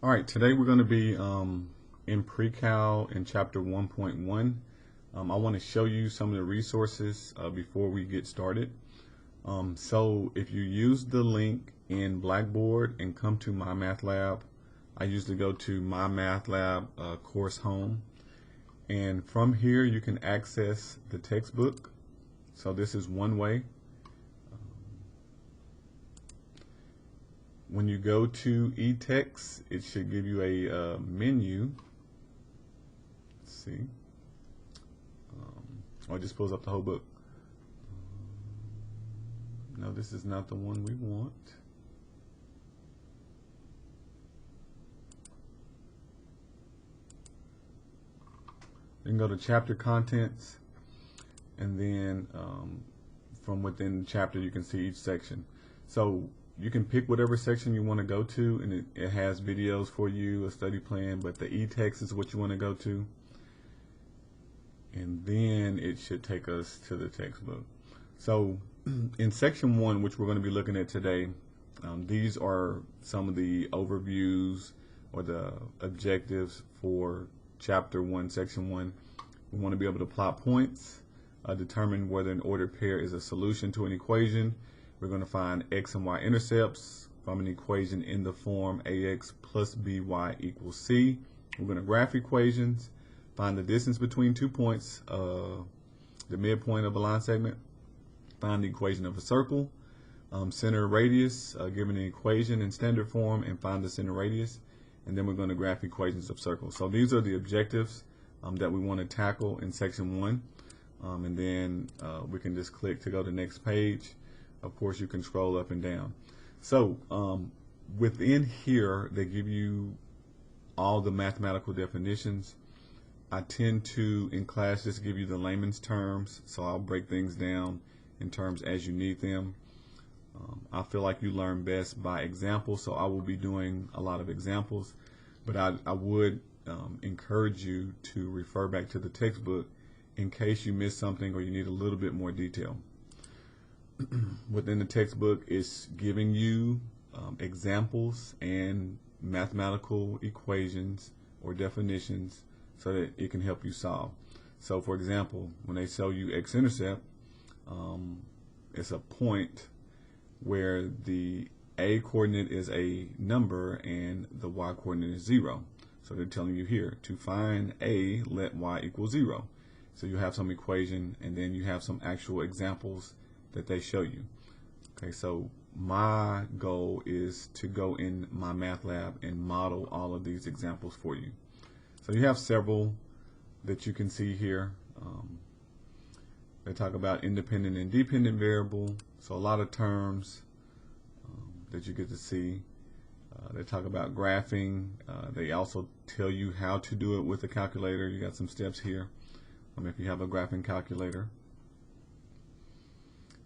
All right, today we're going to be in Precal in chapter 1.1. I want to show you some of the resources before we get started. So if you use the link in Blackboard and come to My Math Lab, I usually go to My Math Lab course home. And from here you can access the textbook. So this is one way. When you go to eText, it should give you a menu. Let's see. Or it just pulls up the whole book. No, this is not the one we want. You can go to chapter contents, and then from within the chapter you can see each section. So you can pick whatever section you want to go to, and it has videos for you, a study plan, but the e-text is what you want to go to. And then it should take us to the textbook. So in section 1, which we're going to be looking at today, these are some of the overviews or the objectives for chapter 1, section 1. We want to be able to plot points, determine whether an ordered pair is a solution to an equation. We're going to find x and y intercepts from an equation in the form ax plus by equals c. We're going to graph equations, find the distance between 2 points, the midpoint of a line segment, find the equation of a circle, center radius, given the equation in standard form, and find the center radius. And then we're going to graph equations of circles. So these are the objectives that we want to tackle in section 1. And then we can just click to go to the next page. Of course, you can scroll up and down. So within here, they give you all the mathematical definitions. I tend to, in class, just give you the layman's terms. So I'll break things down in terms as you need them. I feel like you learn best by example, so I will be doing a lot of examples. But I would encourage you to refer back to the textbook in case you miss something or you need a little bit more detail. Within the textbook, it's giving you examples and mathematical equations or definitions so that it can help you solve. So for example, when they show you x-intercept, it's a point where the a coordinate is a number and the y coordinate is 0. So they're telling you here to find a, let y equal 0. So you have some equation and then you have some actual examples that they show you. Okay, so my goal is to go in my math lab and model all of these examples for you. So you have several that you can see here. They talk about independent and dependent variable, so a lot of terms that you get to see. They talk about graphing. They also tell you how to do it with a calculator. You got some steps here if you have a graphing calculator.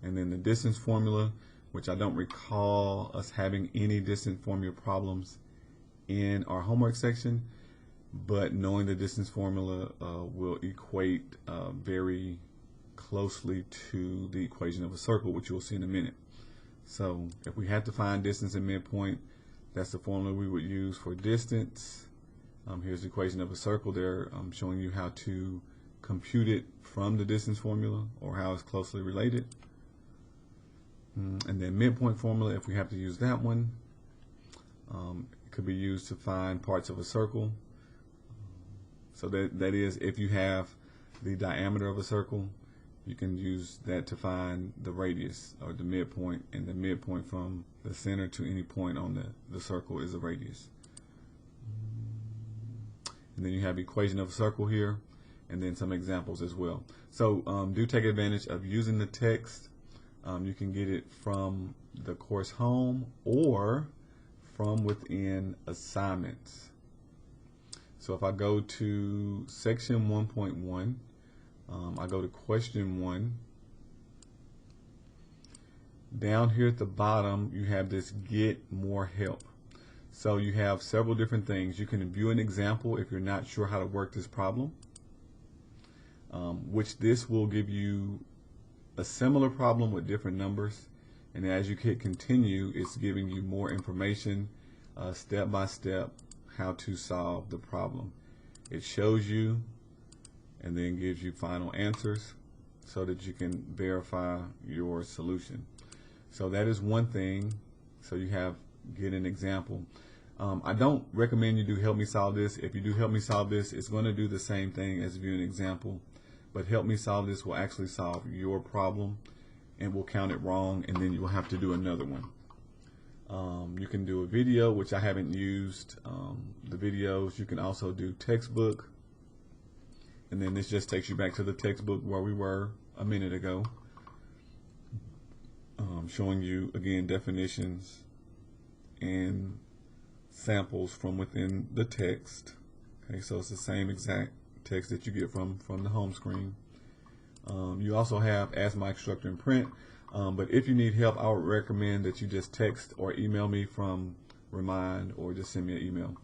And then the distance formula, which I don't recall us having any distance formula problems in our homework section, but knowing the distance formula will equate very closely to the equation of a circle, which you'll see in a minute. So if we had to find distance and midpoint, that's the formula we would use for distance. Here's the equation of a circle there. I'm showing you how to compute it from the distance formula or how it's closely related. And then midpoint formula, if we have to use that one, it could be used to find parts of a circle. So that is, if you have the diameter of a circle, you can use that to find the radius or the midpoint, and the midpoint from the center to any point on the circle is a radius. And then you have equation of a circle here, and then some examples as well. So do take advantage of using the text. You can get it from the course home or from within assignments. So if I go to section 1.1, I go to question 1. Down here at the bottom, you have this get more help. So you have several different things. You can view an example if you're not sure how to work this problem, which this will give you a similar problem with different numbers, and as you hit continue, it's giving you more information step by step how to solve the problem. It shows you and then gives you final answers so that you can verify your solution. So that is one thing. So you get an example. I don't recommend you do help me solve this. If you do help me solve this, it's going to do the same thing as view an example. But help me solve this will actually solve your problem and will count it wrong, and then you will have to do another one. You can do a video, which I haven't used the videos. You can also do textbook, and then this just takes you back to the textbook where we were a minute ago, showing you again definitions and samples from within the text. Okay, so it's the same exact text that you get from the home screen. You also have Ask My Instructor in Print, but if you need help, I would recommend that you just text or email me from Remind, or just send me an email.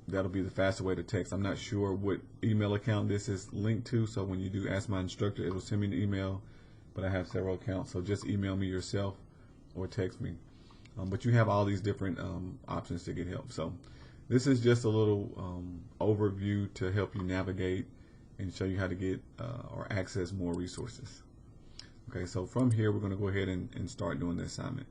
That'll be the faster way to text. I'm not sure what email account this is linked to, so when you do Ask My Instructor, it will send me an email, but I have several accounts, so just email me yourself or text me. But you have all these different options to get help. So this is just a little overview to help you navigate and show you how to get or access more resources. Okay, so from here we're going to go ahead and start doing the assignment.